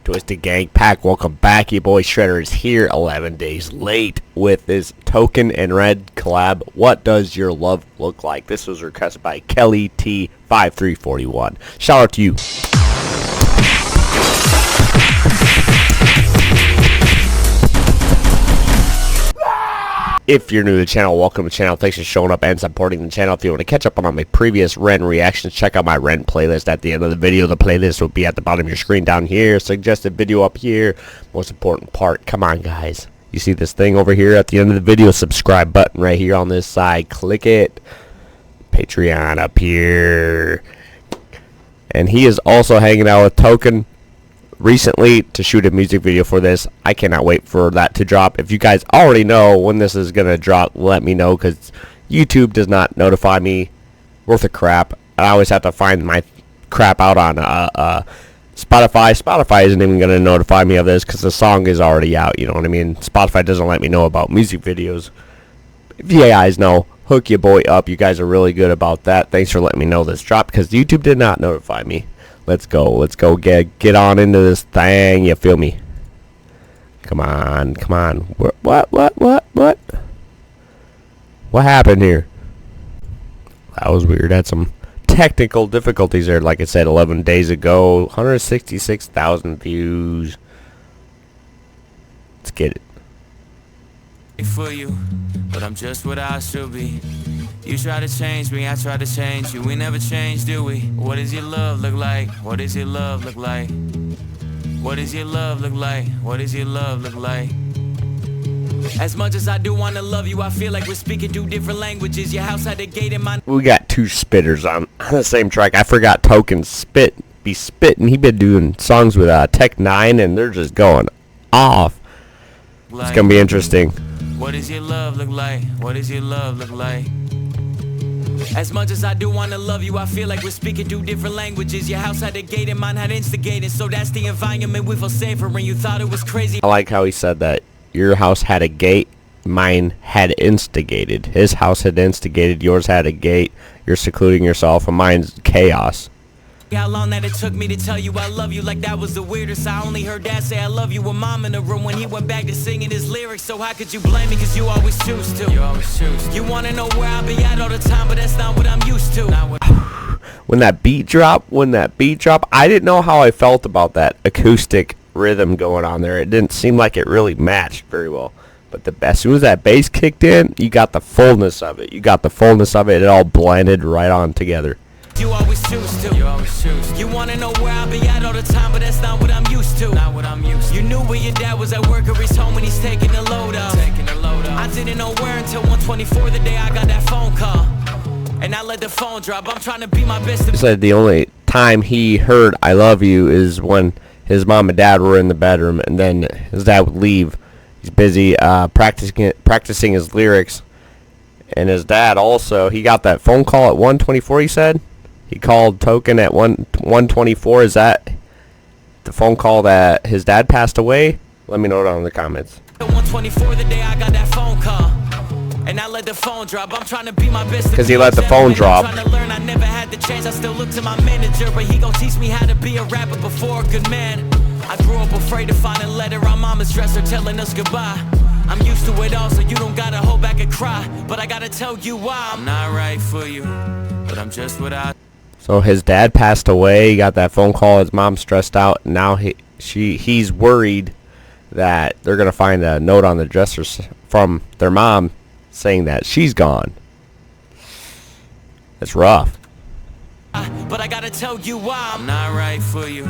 Twisted Gang Pack, welcome back. Your boy Shredder is here 11 days late with this Token and Red collab. What does your love look like? This was requested by Kelly T5341. Shout out to you. If you're new to the channel, welcome to the channel. Thanks for showing up and supporting the channel. If you want to catch up on my previous Ren reactions, check out my Ren playlist at the end of the video. The playlist will be at the bottom of your screen down here. Suggested video up here. Most important part, come on guys. You see this thing over here at the end of the video? Subscribe button right here on this side. Click it. Patreon up here. And he is also hanging out with Token recently to shoot a music video for this. I cannot wait for that to drop. If you guys already know when this is gonna drop, let me know, because YouTube does not notify me worth of crap. I always have to find my crap out on Spotify. Spotify isn't even gonna notify me of this because the song is already out, you know what I mean? Spotify doesn't let me know about music videos. If you guys know, hook your boy up. You guys are really good about that. Thanks for letting me know this dropped, because YouTube did not notify me. Let's go get on into this thing, you feel me? Come on. What happened here? That was weird. Had some technical difficulties there. Like I said, 11 days ago, 166,000 views. Let's get it. For you, but I'm just what I should be. You try to change me, I try to change you. We never change, do we? What does your love look like? What does your love look like? What does your love look like? What does your love look like? As much as I do want to love you, I feel like we're speaking two different languages. Your house had a gate in my... We got two spitters on the same track. I forgot Token be spitting. He been doing songs with Tech 9 and they're just going off. It's gonna be interesting. What does your love look like? What does your love look like? As much as I do want to love you, I feel like we're speaking two different languages. Your house had a gate and mine had instigated, so that's the environment we feel safer in. You thought it was crazy. I like how he said that. Your house had a gate, mine had instigated. His house had instigated, yours had a gate. You're secluding yourself, and mine's chaos. How long that it took me to tell you I love you, like that was the weirdest. I only heard dad say I love you with mom in the room when he went back to singing his lyrics. So how could you blame me, cause you always choose to. You wanna know where I'll be at all the time, but that's not what I'm used to. When that beat drop, I didn't know how I felt about that acoustic rhythm going on there. It didn't seem like it really matched very well. But as soon as that bass kicked in, you got the fullness of it. It all blended right on together. You always choose to. You wanna know where I'll be at all the time, but that's not what I'm used to. You knew where your dad was at work or he's home when he's taking the load off. I didn't know where until 124 the day I got that phone call. And I let the phone drop. I'm trying to be my best. He said the only time he heard I love you is when his mom and dad were in the bedroom, and then his dad would leave. He's busy practicing his lyrics. And his dad also, he got that phone call at 124, he said. He called Token at 124. Is that the phone call that his dad passed away? Let me know down in the comments. 124 the day I got that phone call. And I let the phone drop. I'm trying to be my best. Because he let the phone drop. I'm trying to learn. I never had the chance. I still look to my manager, but he gon' teach me how to be a rapper before a good man. I grew up afraid to find a letter on mama's dresser telling us goodbye. I'm used to it all, so you don't gotta hold back and cry. But I gotta tell you why I'm not right for you, but I'm just what I... So his dad passed away. He got that phone call. His mom's stressed out. Now he's worried that they're gonna find a note on the dresser from their mom saying that she's gone. That's rough. But I gotta tell you why I'm not right for you,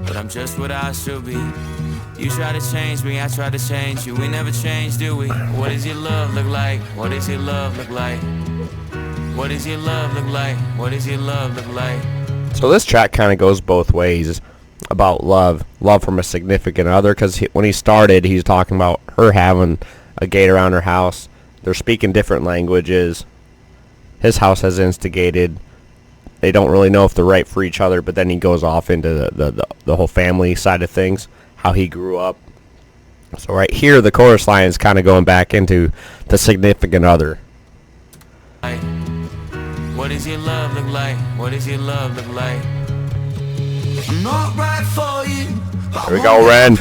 but I'm just what I should be. You try to change me, I try to change you. We never change, do we? What does your love look like? What does your love look like? What does your love look like? What does your love look like? So this track kind of goes both ways about love from a significant other, because when he started, he's talking about her having a gate around her house. They're speaking different languages. His house has instigated. They don't really know if they're right for each other, but then he goes off into the whole family side of things, how he grew up. So right here, the chorus line is kind of going back into the significant other. What does your love look like? What does your love look like? I'm not right for you, Here we go, Ren.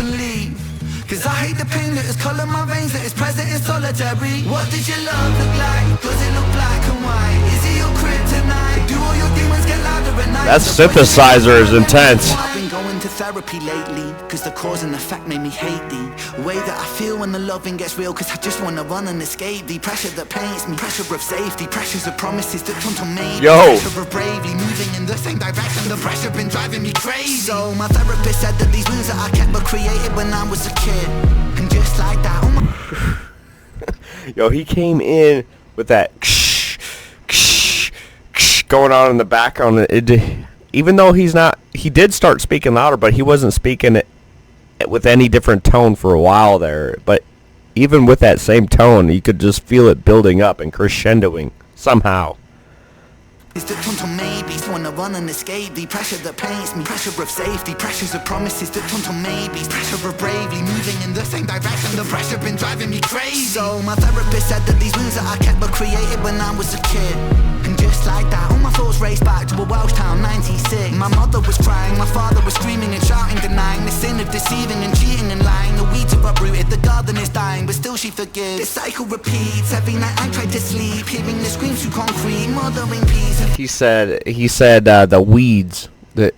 Cause I hate the pain that is color my veins, that is present in solitary. What did your love look like? Does it look black and white? Is it your kryptonite? Do all your demons get louder at night? That synthesizer is intense. I've been going to therapy lately, cause the cause and effect made me hate thee. The way that I feel when the loving gets real, cause I just wanna run and escape the pressure that paints me. Pressure of safety, pressures of promises that turn to maybe. Yo. Pressure of bravely moving in the same direction. The pressure been driving me crazy. So my therapist said that these wounds that I kept were created when I was a kid. And just like that, oh my Yo, he came in with that going on in the background. Even though he did start speaking louder, but he wasn't speaking it with any different tone for a while there. But even with that same tone, you could just feel it building up and crescendoing somehow. Is that turn to maybes, wanna run and escape the pressure that paints me. Pressure of safety, pressures of promises that turn to maybes. Pressure of bravely moving in the same direction. The pressure been driving me crazy. So my therapist said that these wounds that I kept were created when I was a kid. And just like that, all my thoughts raced back to a Welsh town, 96. My mother was crying, my father was screaming and shouting, denying the sin of deceiving and cheating and lying. The weeds are uprooted, the garden is dying, but still she forgives. This cycle repeats, every night I try to sleep, hearing the screams through concrete, mothering peace. He said the weeds,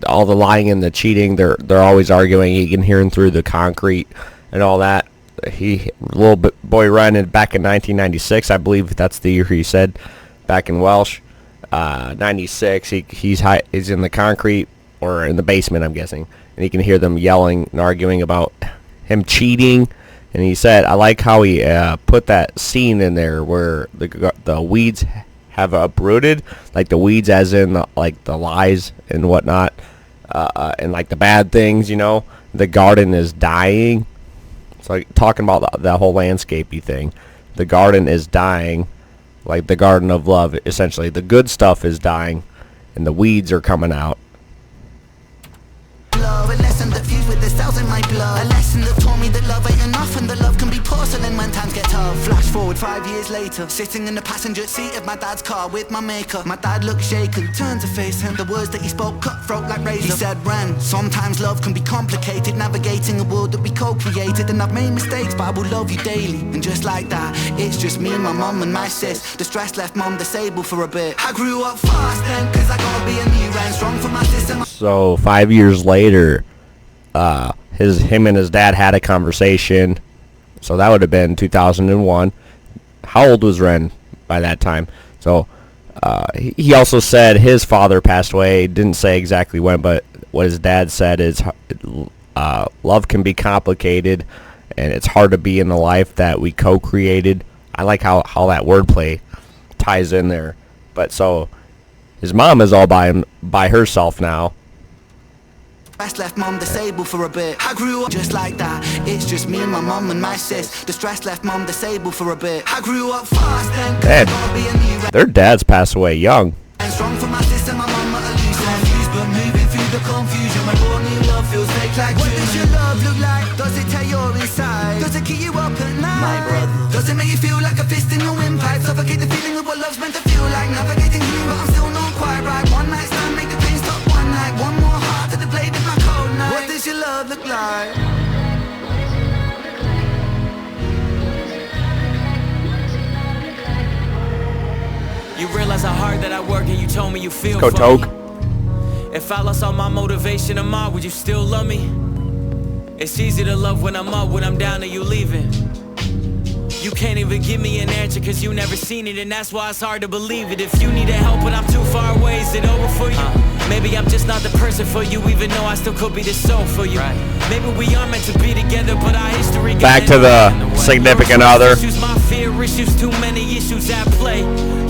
all the lying and the cheating, they're always arguing. He can hear them through the concrete and all that. Little boy Ren back in 1996, I believe that's the year he said, back in Welsh, 96. He's in the concrete or in the basement, I'm guessing, and he can hear them yelling and arguing about him cheating. And he said, I like how he put that scene in there where the weeds have uprooted, like the weeds as in the lies and whatnot, and like the bad things, the garden is dying. So like, talking about that whole landscapey thing, the garden is dying, like the garden of love, essentially. The good stuff is dying and the weeds are coming out. A lesson that fused with the cells in my blood. A lesson that taught me that love ain't enough and that love can be porcelain when times get tough. Flash forward 5 years later, sitting in the passenger seat of my dad's car with my maker. My dad looked shaken, turned to face him. The words that he spoke cut throat like razor. He said, Ren, sometimes love can be complicated, navigating a world that we co-created. And I've made mistakes, but I will love you daily. And just like that, it's just me, my mum and my sis. The stress left mum disabled for a bit. I grew up fast then, cause I gotta be a new Ren, strong for my sister. So 5 years later, him and his dad had a conversation. So that would have been 2001. How old was Ren by that time? So he also said his father passed away. Didn't say exactly when, but what his dad said is love can be complicated, and it's hard to be in the life that we co-created. I like how that wordplay ties in there. But so his mom is all by herself now. Stress left mum disabled for a bit. I grew up just like that. It's just me and my mum and my sis. The stress left mum disabled for a bit. I grew up fast then. Their dads passed away young. And strong for my sister, my mum not a loser. Confused but moving through the confusion. My born new love feels fake like what does your love look like? Does it tear your inside? Does it keep you up at night? My brother. Does it make you feel like a fist in your windpipe? Suffocate the feeling of what love's meant to feel like. Navigating you, but I'm still not quite right. One night stand, make the pain stop one night. One more heart to the blade of my cold night. What does your love look like? You realize how hard that I work and you told me you feel Go for Toke. me. If I lost all my motivation and mind, would you still love me? It's easy to love when I'm up, when I'm down and you leaving. You can't even give me an answer cause you never seen it, and that's why it's hard to believe it. If you need help but I'm too far away, is it over for you? Maybe I'm just not the person for you, even though I still could be the soul for you. Maybe we are meant to be together, but our history back to the significant other. Issues, my fear issues, too many issues at play.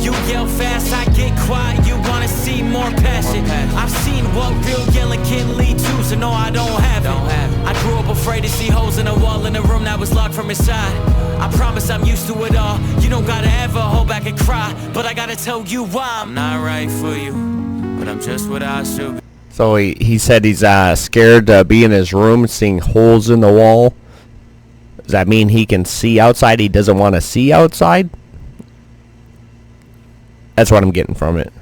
You yell fast, I get quiet, you wanna see more passion. I've seen what real yelling can lead to, so no, I don't have it. I grew up afraid to see holes in a wall in a room that was locked from inside. I promise I'm used to it all. You don't gotta ever hold back and cry, but I gotta tell you why I'm not right for you, but I'm just what I should be. So he said he's scared to be in his room seeing holes in the wall. Does that mean he can see outside? He doesn't want to see outside? That's what I'm getting from it.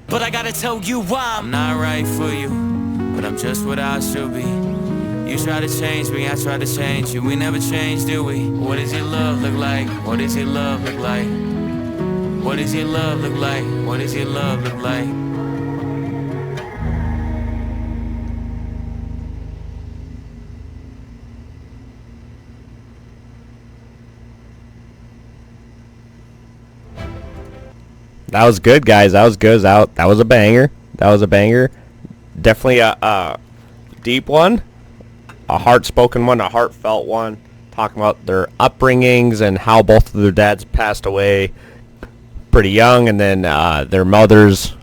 But I gotta tell you why I'm not right for you, but I'm just what I should be. You try to change me, I try to change you. We never change, do we? What does your love look like? What does your love look like? What does your love look like? What does your love look like? That was good, guys. That was good. That was a banger. That was a banger. Definitely a deep one, a heart-spoken one, a heartfelt one, talking about their upbringings and how both of their dads passed away pretty young, and then their mothers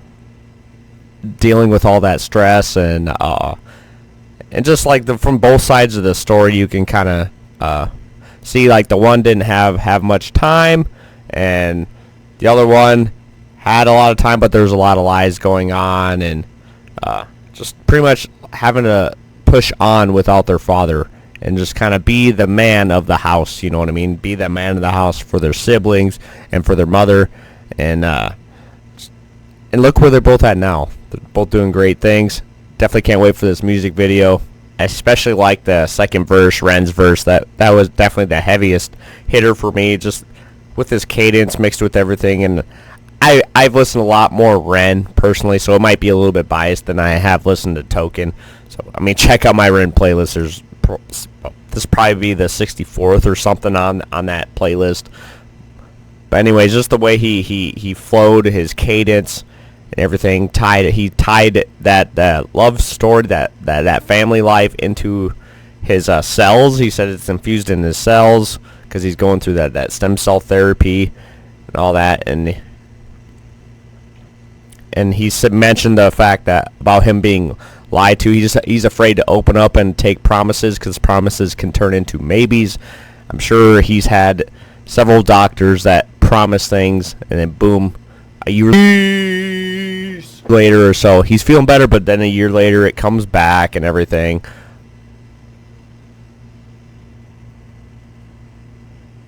dealing with all that stress, and just like from both sides of the story, you can kind of see like the one didn't have much time, and the other one had a lot of time, but there's a lot of lies going on, and just pretty much having to push on without their father and just kind of be the man of the house, you know what I mean? Be the man of the house for their siblings and for their mother, and look where they're both at now. They're both doing great things. Definitely can't wait for this music video. I especially like the second verse, Ren's verse. That was definitely the heaviest hitter for me, just with his cadence mixed with everything, and I've listened a lot more Ren personally, so it might be a little bit biased than I have listened to Token. So I mean, check out my Ren playlist. This probably be the 64th or something on that playlist. But anyways, just the way he flowed, his cadence and everything, he tied that love story, that family life into his cells. He said it's infused in his cells because he's going through that stem cell therapy and all that, and he mentioned the fact that about him being lied to. He's afraid to open up and take promises because promises can turn into maybes. I'm sure he's had several doctors that promise things, and then boom, a year later or so, he's feeling better, but then a year later it comes back and everything.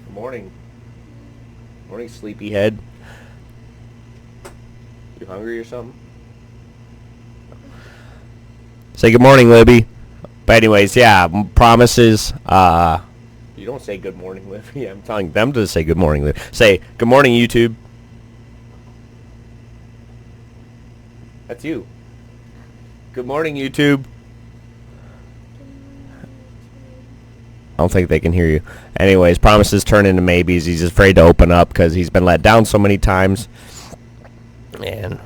Good morning. Morning, sleepyhead. You hungry or something? Say good morning, Libby. But anyways, yeah, promises. You don't say good morning, Libby. I'm telling them to say good morning, Libby. Say good morning, YouTube. That's you. Good morning, YouTube. I don't think they can hear you. Anyways, promises turn into maybes. He's afraid to open up because he's been let down so many times. And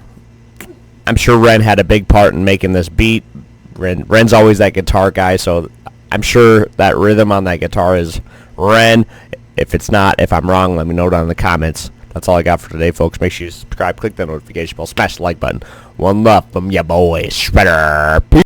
I'm sure Ren had a big part in making this beat. Ren's always that guitar guy, so I'm sure that rhythm on that guitar is Ren. If it's not, if I'm wrong, let me know down in the comments. That's all I got for today, folks. Make sure you subscribe, click the notification bell, smash the like button. One love from ya boys. Shredder. Peace.